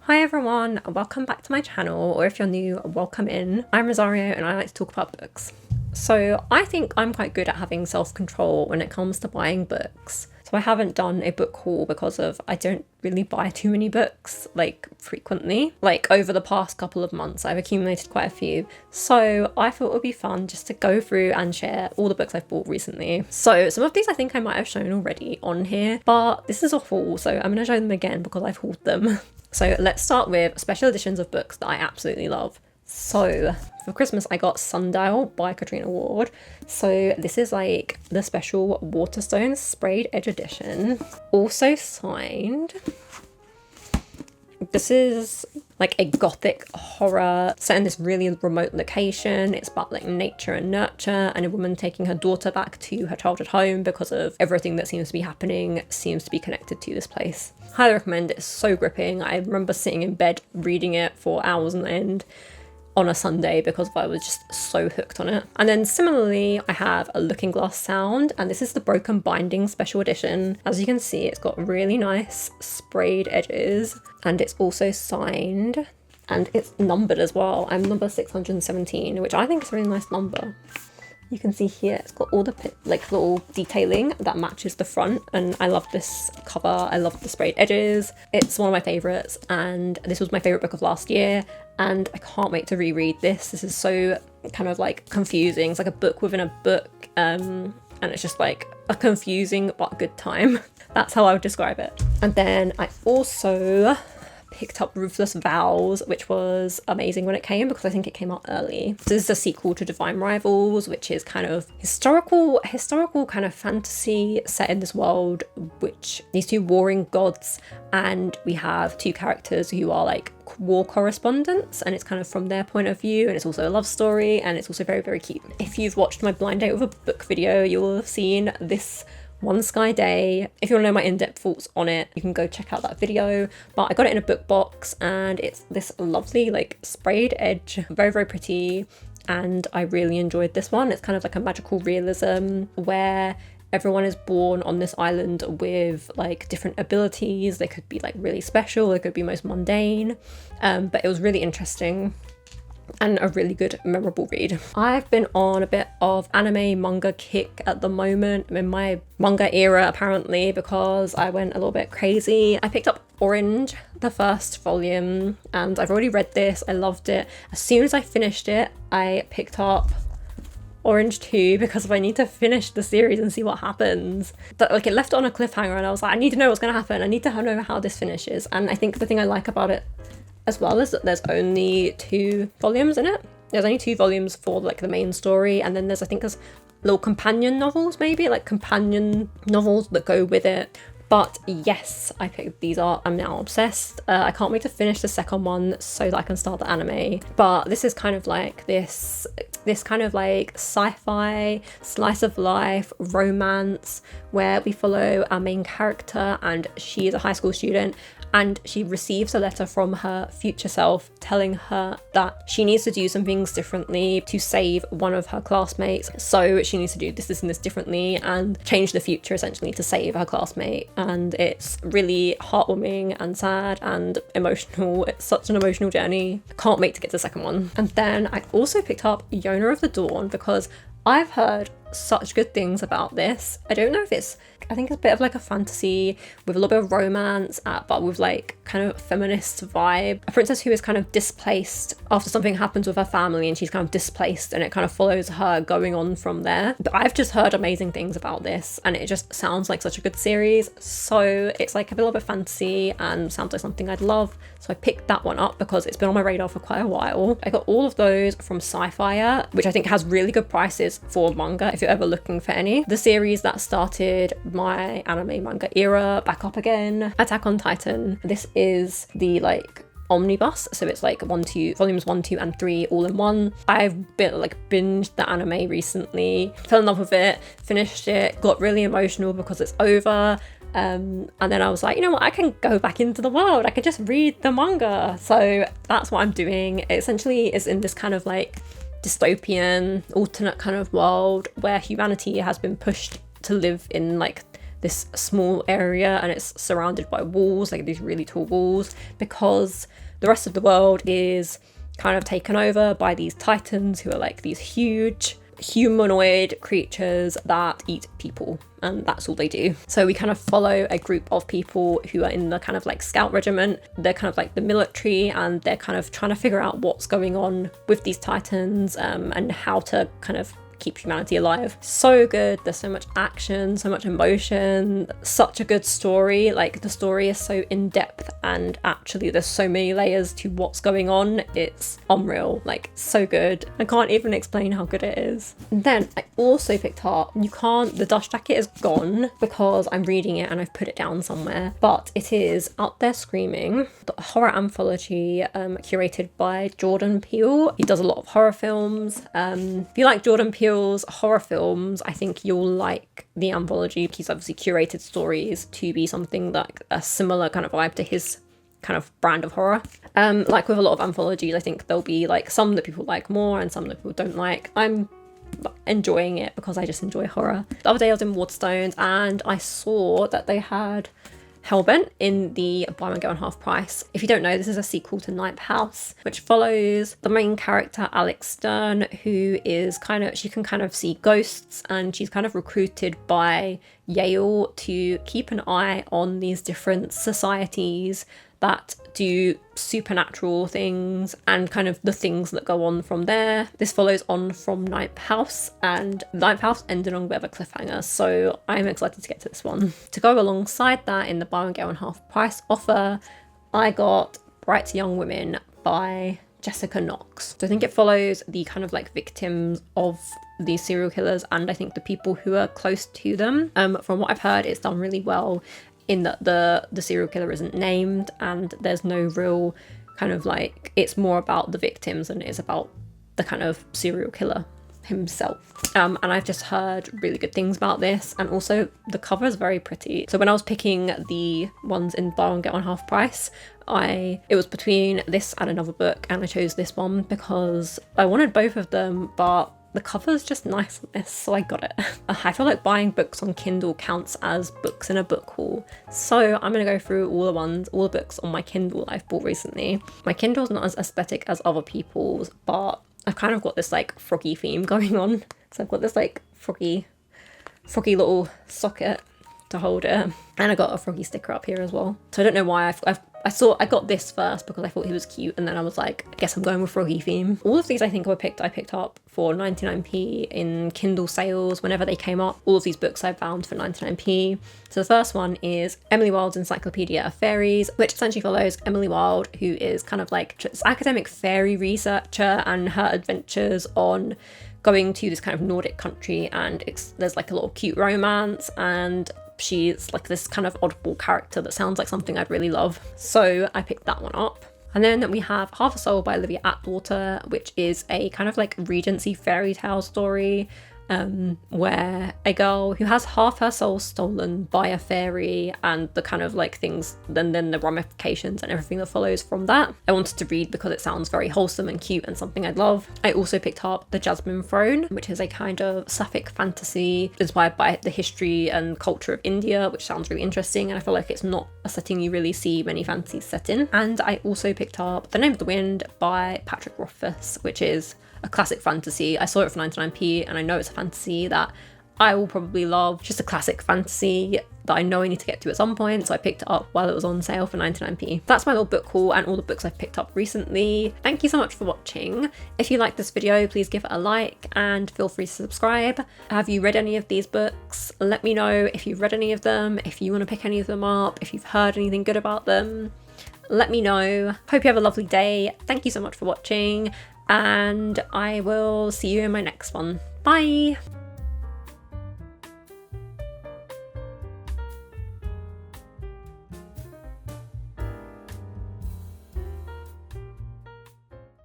Hi everyone, welcome back to my channel, or if you're new, welcome in. I'm Rosario and I like to talk about books. So I think I'm quite good at having self-control when it comes to buying books. So I haven't done a book haul because I don't really buy too many books, like frequently. Like over the past couple of months, I've accumulated quite a few. So I thought it would be fun just to go through and share all the books I've bought recently. So some of these I think I might have shown already on here, but this is a haul, so I'm gonna show them again because I've hauled them. So let's start with special editions of books that I absolutely love. So for Christmas I got Sundial by Katrina Ward. So this is like the special Waterstone sprayed edge edition. Also signed. This is like a gothic horror set in this really remote location. It's about like nature and nurture and a woman taking her daughter back to her childhood home because of everything that seems to be happening seems to be connected to this place. Highly recommend it. It's so gripping. I remember sitting in bed reading it for hours on end on a Sunday because I was just so hooked on it. And then similarly, I have a Looking Glass Sound, and this is the Broken Binding special edition. As you can see, it's got really nice sprayed edges, and it's also signed, and it's numbered as well. I'm number 617, which I think is a really nice number. You can see here it's got all the like little detailing that matches the front, and I love this cover. I love the sprayed edges. It's one of my favorites, and this was my favorite book of last year, and I can't wait to reread this. This is so kind of like confusing. It's like a book within a book, and it's just like a confusing but good time. That's how I would describe it. And then I also picked up Ruthless Vows, which was amazing when it came because I think it came out early. So this is a sequel to Divine Rivals, which is kind of historical kind of fantasy set in this world, which these two warring gods, and we have two characters who are like war correspondents, and it's kind of from their point of view, and it's also a love story, and it's also very, very cute. If you've watched my blind date with a book video, you will have seen this One Sky Day. If you want to know my in-depth thoughts on it, you can go check out that video. But I got it in a book box, and it's this lovely like sprayed edge, very, very pretty, and I really enjoyed this one. It's kind of like a magical realism where everyone is born on this island with like different abilities. They could be like really special, they could be most mundane, but it was really interesting and a really good, memorable read. I've been on a bit of anime manga kick at the moment. I'm in my manga era apparently because I went a little bit crazy. I picked up Orange, the first volume, and I've already read this. I loved it. As soon as I finished it, I picked up Orange 2 because I need to finish the series and see what happens. But like it left it on a cliffhanger, and I was like, I need to know what's going to happen. I need to know how this finishes. And I think the thing I like about it as well is that there's only 2 volumes in it. There's only 2 volumes for like the main story, and then there's little companion novels, maybe like companion novels that go with it. But yes, I picked these up. I'm now obsessed. I can't wait to finish the second one so that I can start the anime. But this is kind of like this kind of like sci-fi slice of life romance where we follow our main character, and she is a high school student, and she receives a letter from her future self telling her that she needs to do some things differently to save one of her classmates. So she needs to do this and this differently and change the future essentially to save her classmate. And it's really heartwarming and sad and emotional. It's such an emotional journey. I can't wait to get to the second one. And then I also picked up Yona of the Dawn because I've heard such good things about this. I don't know if I think it's a bit of like a fantasy with a little bit of romance, but with like kind of feminist vibe. A princess who is kind of displaced after something happens with her family, and she's kind of displaced, and it kind of follows her going on from there. But I've just heard amazing things about this, and it just sounds like such a good series. So it's like a little bit fantasy and sounds like something I'd love. So I picked that one up because it's been on my radar for quite a while. I got all of those from Sci-Fi, which I think has really good prices for manga if you're ever looking for any. The series that started my anime manga era back up again, Attack on Titan. This is the like omnibus, so it's like volumes 1, 2 and 3 all in one. I've binged the anime recently, fell in love with it, finished it, got really emotional because it's over. And then I was like, you know what, I can go back into the world, I could just read the manga. So that's what I'm doing. It essentially is in this kind of like dystopian alternate kind of world where humanity has been pushed to live in like this small area and it's surrounded by walls, like these really tall walls, because the rest of the world is kind of taken over by these titans who are like these huge humanoid creatures that eat people, and that's all they do. So we kind of follow a group of people who are in the kind of like scout regiment. They're kind of like the military, and they're kind of trying to figure out what's going on with these titans, and how to kind of keep humanity alive. So good. There's so much action, so much emotion, such a good story. Like the story is so in depth, and actually there's so many layers to what's going on. It's unreal, like so good. I can't even explain how good it is. And then I also picked up, the dust jacket is gone because I'm reading it and I've put it down somewhere, but it is Out There Screaming, the horror anthology curated by Jordan Peele. He does a lot of horror films. If you like Jordan Peele's horror films, I think you'll like the anthology. He's obviously curated stories to be something like a similar kind of vibe to his kind of brand of horror. Like with a lot of anthologies, I think there'll be like some that people like more and some that people don't like. I'm enjoying it because I just enjoy horror. The other day I was in Waterstones and I saw that they had Hellbent in the buy one get one half price. If you don't know, this is a sequel to Ninth House, which follows the main character Alex Stern, who is she can kind of see ghosts, and she's kind of recruited by Yale to keep an eye on these different societies that do supernatural things and kind of the things that go on from there. This follows on from Ninth House, and Ninth House ended on a bit of a cliffhanger, so I'm excited to get to this one. To go alongside that, in the buy one get one half price offer, I got Bright Young Women by Jessica Knox. So I think it follows the kind of like victims of these serial killers, and I think the people who are close to them. From what I've heard, it's done really well in that the serial killer isn't named, and there's no real kind of like, it's more about the victims than it is about the kind of serial killer himself. And I've just heard really good things about this, and also the cover is very pretty. So when I was picking the ones in buy one get one half price, it was between this and another book, and I chose this one because I wanted both of them, but the cover is just nice on this, so I got it. I feel like buying books on Kindle counts as books in a book haul, so I'm gonna go through all the books on my Kindle I've bought recently. My Kindle's not as aesthetic as other people's, but I've kind of got this like froggy theme going on. So I've got this like froggy little socket to hold it, and I got a froggy sticker up here as well. So I don't know why I got this first because I thought he was cute, and then I was like, I guess I'm going with froggy theme. All of these I think I picked up for 99p in Kindle sales whenever they came up. All of these books I found for 99p. So the first one is Emily Wilde's Encyclopedia of Fairies, which essentially follows Emily Wilde, who is kind of like this academic fairy researcher, and her adventures on going to this kind of Nordic country, and there's like a little cute romance, and she's like this kind of oddball character that sounds like something I'd really love. So I picked that one up. And then we have Half a Soul by Olivia Atwater, which is a kind of like Regency fairy tale story where a girl who has half her soul stolen by a fairy, and the kind of like things, then the ramifications and everything that follows from that. I wanted to read because it sounds very wholesome and cute and something I'd love. I also picked up The Jasmine Throne, which is a kind of sapphic fantasy inspired by the history and culture of India, which sounds really interesting, and I feel like it's not a setting you really see many fantasies set in. And I also picked up The Name of the Wind by Patrick Rothfuss, which is a classic fantasy. I saw it for 99p, and I know it's a fantasy that I will probably love. Just a classic fantasy that I know I need to get to at some point, so I picked it up while it was on sale for 99p. That's my little book haul and all the books I've picked up recently. Thank you so much for watching. If you liked this video, please give it a like and feel free to subscribe. Have you read any of these books? Let me know if you've read any of them, if you want to pick any of them up, if you've heard anything good about them. Let me know. Hope you have a lovely day. Thank you so much for watching, and I will see you in my next one. Bye!